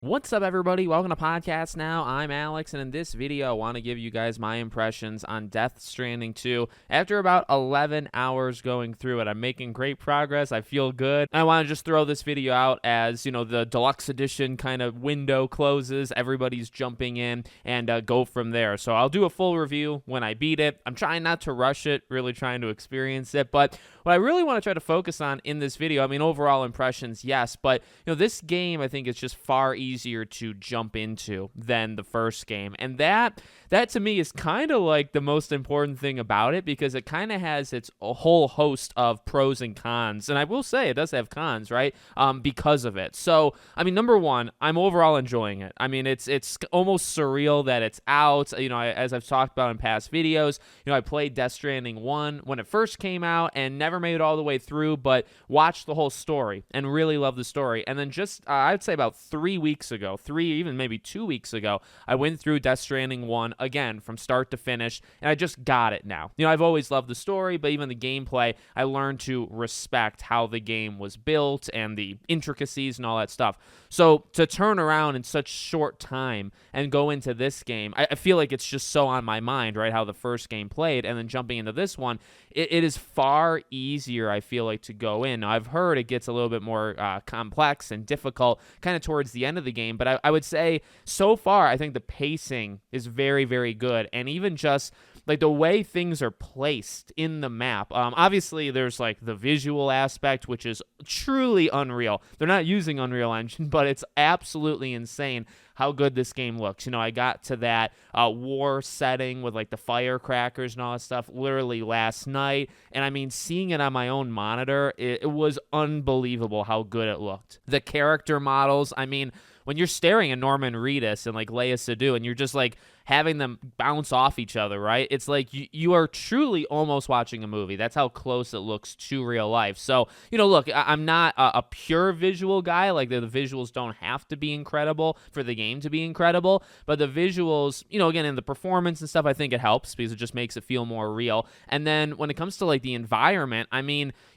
What's up, everybody? Welcome to Podcast Now. I'm Alex, and in this video, I want to give you guys my impressions on Death Stranding 2. After about 11 hours going through it, I'm making great progress. I feel good. I want to just throw this video out as, the deluxe edition kind of window closes. Everybody's jumping in and go from there. So I'll do a full review when I beat it. I'm trying not to rush it, really trying to experience it. But what I really want to try to focus on in this video, overall impressions, yes. But, this game, I think, is just far easier to jump into than the first game, and that to me is kind of like the most important thing about it, because it kind of has a whole host of pros and cons, and I will say it does have cons, right? Because of it. So number one, I'm overall enjoying it. It's almost surreal that it's out. As I've talked about in past videos, I played Death Stranding 1 when it first came out and never made it all the way through, but watched the whole story and really loved the story. And then just I'd say about 3 weeks ago, even maybe 2 weeks ago, I went through Death Stranding 1 again from start to finish, and I just got it now. I've always loved the story, but even the gameplay, I learned to respect how the game was built and the intricacies and all that stuff. So to turn around in such short time and go into this game, I feel like it's just so on my mind, right, how the first game played, and then jumping into this one, it is far easier, I feel like, to go in. Now, I've heard it gets a little bit more complex and difficult kind of towards the end of the game, but I would say so far, I think the pacing is very, very good, and even just like the way things are placed in the map. Obviously, there's like the visual aspect, which is truly unreal. They're not using Unreal Engine, but it's absolutely insane how good this game looks. I got to that war setting with like the firecrackers and all that stuff literally last night, and seeing it on my own monitor, it was unbelievable how good it looked. The character models, when you're staring at Norman Reedus and like Leia Sadu, and you're just like having them bounce off each other, right? It's like you are truly almost watching a movie. That's how close it looks to real life. So, look, I'm not a pure visual guy. Like the visuals don't have to be incredible for the game to be incredible, but the visuals, again, in the performance and stuff, I think it helps because it just makes it feel more real. And then when it comes to like the environment,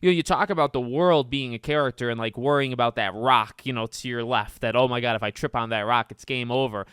you talk about the world being a character and like worrying about that rock, to your left, that, oh my God, if I trip on that rock, it's game over.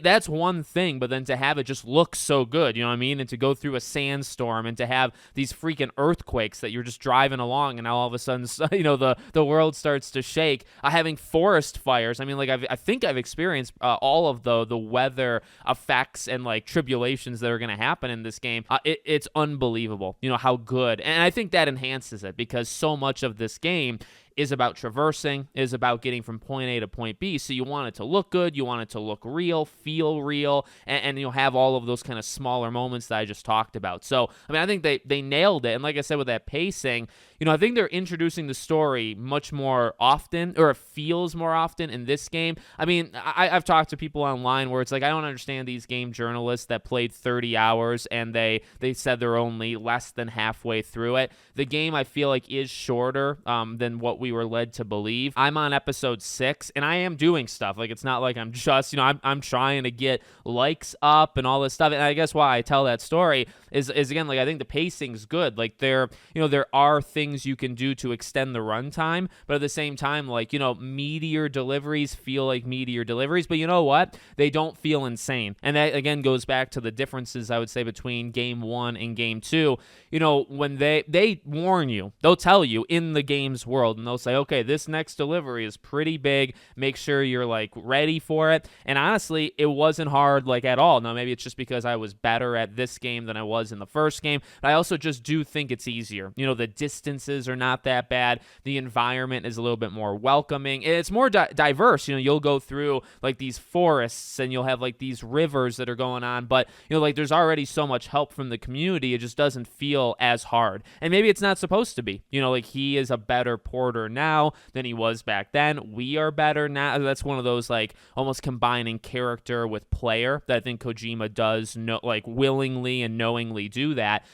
That's one thing, but then to have it just look so good, and to go through a sandstorm and to have these freaking earthquakes that you're just driving along and now all of a sudden, the world starts to shake. Having forest fires, I think I've experienced all of the weather effects and like tribulations that are going to happen in this game. It's unbelievable, how good, and I think that enhances it because so much of this game is about traversing, is about getting from point A to point B. So you want it to look good, you want it to look real, feel real, and you'll have all of those kind of smaller moments that I just talked about. So, I think they nailed it. And like I said, with that pacing, I think they're introducing the story much more often, or it feels more often in this game. I've talked to people online where it's like, I don't understand these game journalists that played 30 hours and they said they're only less than halfway through it. The game, I feel like, is shorter than what we were led to believe. I'm on episode 6, and I am doing stuff. Like, it's not like I'm just, I'm trying to get likes up and all this stuff. And I guess why I tell that story is again, like, I think the pacing's good. Like, there are things you can do to extend the runtime, but at the same time, like, meteor deliveries feel like meteor deliveries, but you know what? They don't feel insane. And that, again, goes back to the differences, I would say, between game 1 and game 2. When they warn you, they'll tell you in the game's world, and they'll say, okay, this next delivery is pretty big. Make sure you're like ready for it. And honestly, it wasn't hard like at all. Now, maybe it's just because I was better at this game than I was in the first game. But I also just do think it's easier. The distances are not that bad. The environment is a little bit more welcoming. It's more diverse. You'll go through like these forests and you'll have like these rivers that are going on. But, like there's already so much help from the community. It just doesn't feel as hard. And maybe it's not supposed to be. Like he is a better porter now than he was back then. We are better now. That's one of those like almost combining character with player that I think Kojima does willingly and knowingly do that.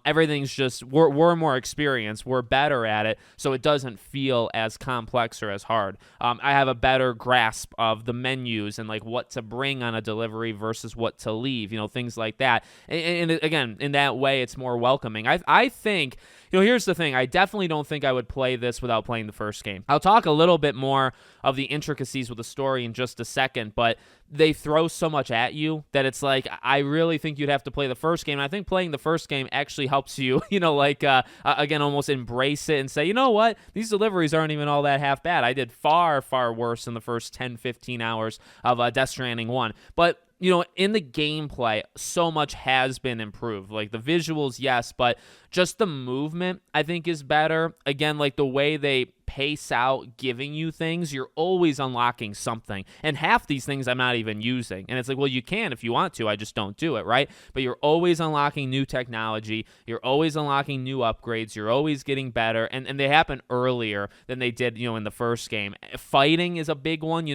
Everything's just we're more experienced, we're better at it, so it doesn't feel as complex or as hard. I have a better grasp of the menus and like what to bring on a delivery versus what to leave, things like that. And again, in that way, it's more welcoming. I think, here's the thing. I definitely don't think I would play this without playing playing the first game. I'll talk a little bit more of the intricacies with the story in just a second, but they throw so much at you that it's like, I really think you'd have to play the first game. And I think playing the first game actually helps you, again, almost embrace it and say, you know what? These deliveries aren't even all that half bad. I did far, far worse in the first 10, 15 hours of Death Stranding 1. But in the gameplay, so much has been improved. Like the visuals, yes, but just the movement, I think, is better. Again, like the way they pace out giving you things, you're always unlocking something. And half these things I'm not even using. And it's like, well, you can if you want to. I just don't do it, right? But you're always unlocking new technology. You're always unlocking new upgrades. You're always getting better. And they happen earlier than they did, in the first game. Fighting is a big one.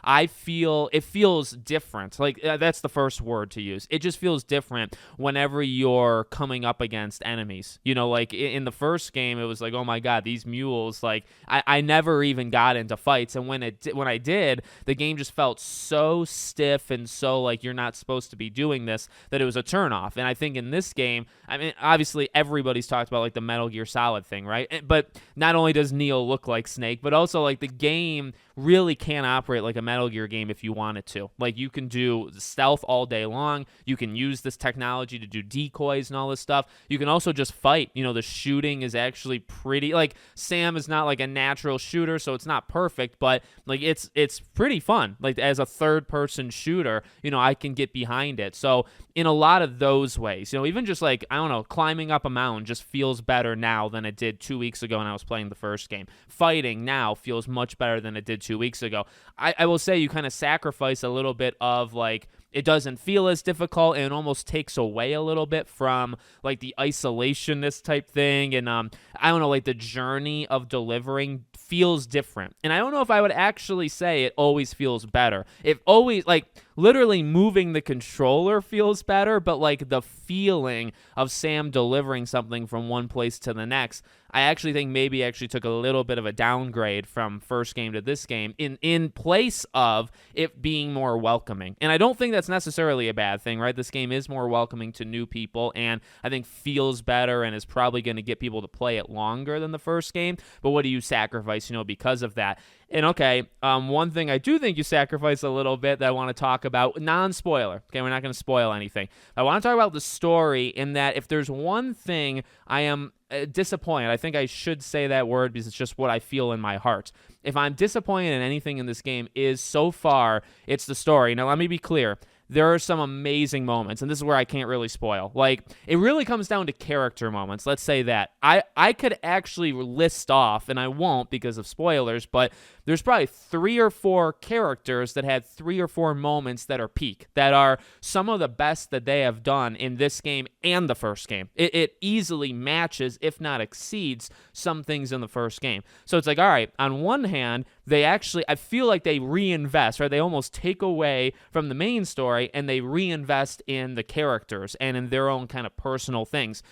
I feel it feels different. Like that's the first word to use. It just feels different whenever you're coming up against enemies. Like in the first game, it was like, oh my God, these mules, like I never even got into fights. And when I did, the game just felt so stiff and so like you're not supposed to be doing this that it was a turnoff. And I think in this game, I mean, obviously everybody's talked about like the Metal Gear Solid thing, right? But not only does Neo look like Snake, but also like the game really can operate like a Metal Gear game if you wanted to. Like you can do stealth all day long. You can use this technology to do decoys and all this stuff. You can also just fight. The shooting is actually pretty, like Sam is not like a natural shooter, so it's not perfect, but like it's pretty fun. Like as a third person shooter, I can get behind it. So in a lot of those ways, even just like, I don't know, climbing up a mountain just feels better now than it did 2 weeks ago when I was playing the first game. Fighting now feels much better than it did 2 weeks ago. I will say you kind of sacrifice a little bit of like, it doesn't feel as difficult, and it almost takes away a little bit from like the isolationist type thing. And I don't know, like the journey of delivering feels different. And I don't know if I would actually say it always feels better. It always, like literally moving the controller feels better, but like the feeling of Sam delivering something from one place to the next, I actually think maybe actually took a little bit of a downgrade from first game to this game in place of it being more welcoming. And I don't think that's necessarily a bad thing, right? This game is more welcoming to new people, and I think feels better and is probably going to get people to play it longer than the first game. But what do you sacrifice, because of that? And okay, one thing I do think you sacrifice a little bit that I want to talk about, non-spoiler. Okay, we're not going to spoil anything. I want to talk about the story in that if there's one thing I am disappointed, I think I should say that word because it's just what I feel in my heart. If I'm disappointed in anything in this game is so far, it's the story. Now, let me be clear. There are some amazing moments, and this is where I can't really spoil. Like, it really comes down to character moments. Let's say that. I could actually list off, and I won't because of spoilers, but there's probably 3 or 4 characters that had 3 or 4 moments that are peak, that are some of the best that they have done in this game and the first game. It easily matches, if not exceeds, some things in the first game. So it's like, all right, on one hand, they actually, I feel like they reinvest, right? They almost take away from the main story and they reinvest in the characters and in their own kind of personal things.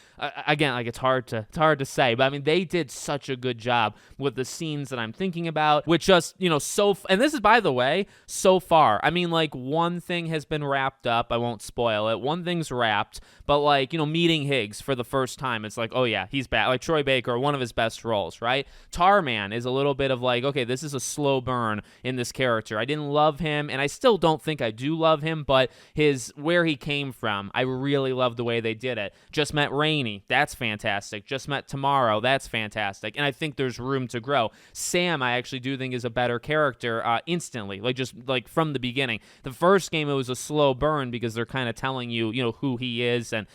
Again, like it's hard to say, but I mean, they did such a good job with the scenes that I'm thinking about, which just, and this is, by the way, so far. I mean, like one thing has been wrapped up. I won't spoil it. One thing's wrapped, but like, meeting Higgs for the first time, it's like, oh yeah, he's back. Like Troy Baker, one of his best roles, right? Tarman is a little bit of like, okay, this is a slow burn in this character. I didn't love him, and I still don't think I do love him, but where he came from, I really love the way they did it. Just met Rainey, that's fantastic. Just met Tomorrow, that's fantastic. And I think there's room to grow. Sam, I actually do think is a better character instantly, like just like from the beginning. The first game, it was a slow burn because they're kind of telling you, who he is, and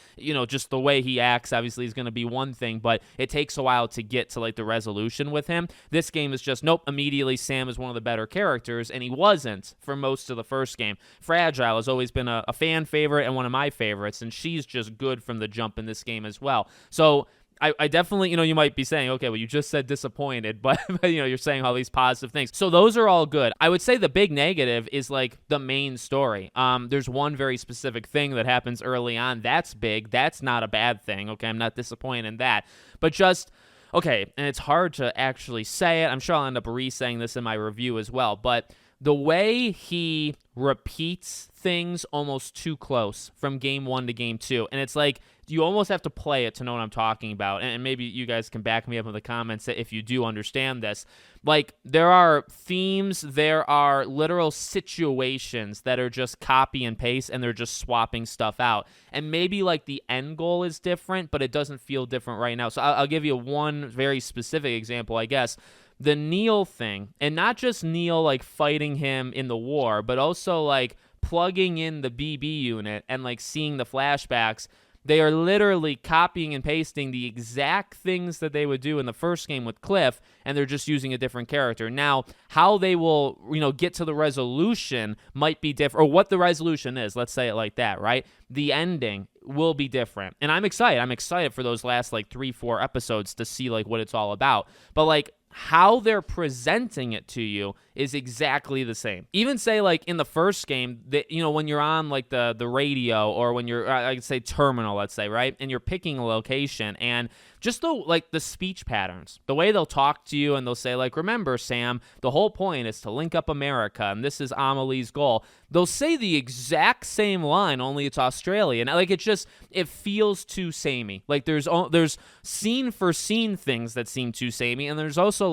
just the way he acts obviously is going to be one thing, but it takes a while to get to like the resolution with him. This game is just nope, immediately Sam is one of the better characters, and he wasn't for most of the first game. Fragile has always been a fan favorite and one of my favorites, and she's just good from the jump in this game as well. So I definitely, you might be saying, okay, well, you just said disappointed, but you're saying all these positive things. So those are all good. I would say the big negative is like the main story. There's one very specific thing that happens early on. That's big. That's not a bad thing. Okay, I'm not disappointed in that. But just, okay, and it's hard to actually say it. I'm sure I'll end up re-saying this in my review as well, but the way he repeats things almost too close from game 1 to game 2. And it's like, you almost have to play it to know what I'm talking about. And maybe you guys can back me up in the comments if you do understand this. Like, there are themes, there are literal situations that are just copy and paste, and they're just swapping stuff out. And maybe, like, the end goal is different, but it doesn't feel different right now. So I'll give you one very specific example, I guess. The Neil thing, and not just Neil, like, fighting him in the war, but also, like, plugging in the BB unit and, like, seeing the flashbacks. They are literally copying and pasting the exact things that they would do in the first game with Cliff, and they're just using a different character. Now, how they will, get to the resolution might be different, or what the resolution is, let's say it like that, right? The ending will be different. And I'm excited. I'm excited for those last, 3-4 episodes to see, what it's all about. But, how they're presenting it to you is exactly the same. Even say, in the first game, that when you're on, the radio, or when you're, I'd say terminal, let's say, right? And you're picking a location, and just the speech patterns, the way they'll talk to you, and they'll say, remember, Sam, the whole point is to link up America, and this is Amelie's goal. They'll say the exact same line, only it's Australian. It feels too samey. There's scene for scene things that seem too samey, and there's also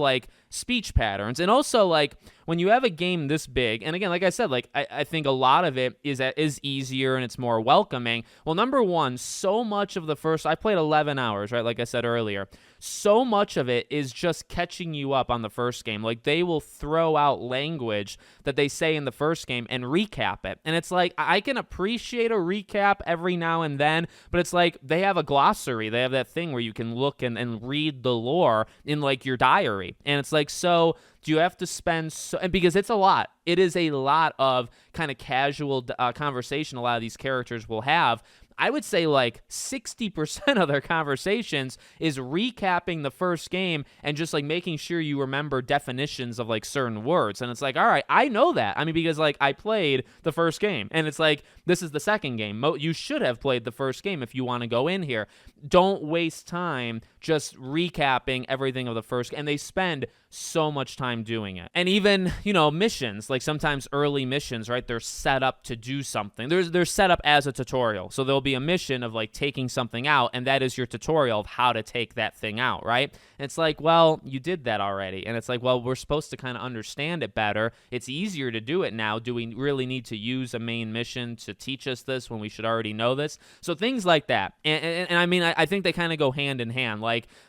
speech patterns, and also when you have a game this big, and again, like I said, I think a lot of it is easier and it's more welcoming. Well, number one, so much of the first, I played 11 hours, right? Like I said earlier, so much of it is just catching you up on the first game. They will throw out language that they say in the first game and recap it. And it's I can appreciate a recap every now and then, but it's they have a glossary. They have that thing where you can look and read the lore in your diary. And it's so do you have to spend and because it's a lot. It is a lot of kind of casual conversation a lot of these characters will have. I would say 60% of their conversations is recapping the first game and just making sure you remember definitions of certain words. And it's all right, I know that. I mean, because I played the first game, and it's this is the second game. You should have played the first game if you want to go in here. Don't waste time just recapping everything of the first, and they spend so much time doing it. And even, missions, sometimes early missions, right? They're set up to do something. They're set up as a tutorial. So there'll be a mission of taking something out, and that is your tutorial of how to take that thing out, right? And it's well, you did that already. And it's well, we're supposed to kind of understand it better. It's easier to do it now. Do we really need to use a main mission to teach us this when we should already know this? So things like that. And I mean, I think they kind of go hand in hand.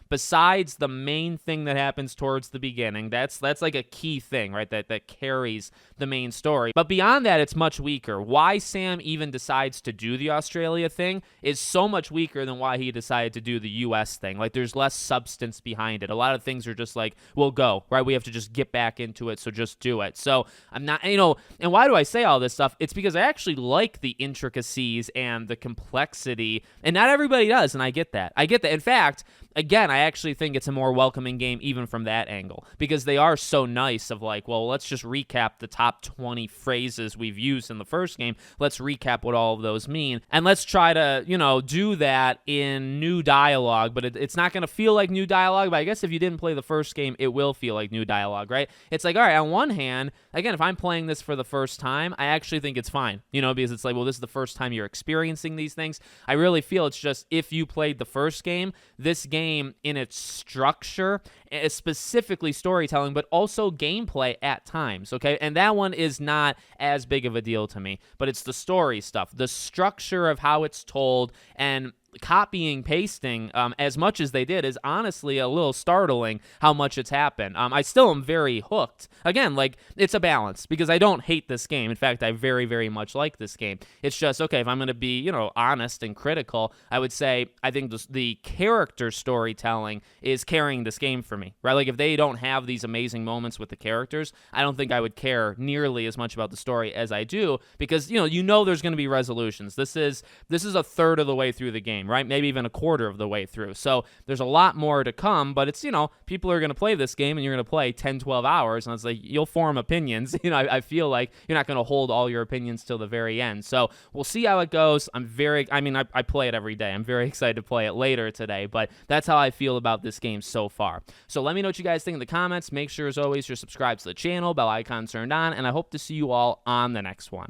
Besides the main thing that happens towards the beginning, that's a key thing, right? That carries the main story. But beyond that, it's much weaker. Why Sam even decides to do the Australia thing is so much weaker than why he decided to do the US thing. There's less substance behind it. A lot of things are just we'll go, right? We have to just get back into it, so just do it. So I'm not, and why do I say all this stuff? It's because I actually like the intricacies and the complexity, and not everybody does, and I get that. In fact, again, I actually think it's a more welcoming game even from that angle, because they are so nice of well, let's just recap the top 20 phrases we've used in the first game. Let's recap what all of those mean, and let's try to, do that in new dialogue, but it's not going to feel like new dialogue, but I guess if you didn't play the first game, it will feel like new dialogue, right? It's all right, on one hand, again, if I'm playing this for the first time, I actually think it's fine, because it's well, this is the first time you're experiencing these things. I really feel it's just, if you played the first game, this game in its structure, specifically storytelling, but also gameplay at times, okay? And that one is not as big of a deal to me, but it's the story stuff, the structure of how it's told, and copying, pasting as much as they did is honestly a little startling how much it's happened. I still am very hooked. Again, it's a balance, because I don't hate this game. In fact, I very, very much like this game. It's just, okay, if I'm going to be, honest and critical, I would say I think the character storytelling is carrying this game for me, right? If they don't have these amazing moments with the characters, I don't think I would care nearly as much about the story as I do, because, there's going to be resolutions. This is a third of the way through the game, right? Maybe even a quarter of the way through. So there's a lot more to come, but it's, people are going to play this game, and you're going to play 10, 12 hours, and it's you'll form opinions. I feel like you're not going to hold all your opinions till the very end. So we'll see how it goes. I play it every day. I'm very excited to play it later today, but that's how I feel about this game so far. So let me know what you guys think in the comments. Make sure, as always, you're subscribed to the channel, bell icon turned on, and I hope to see you all on the next one.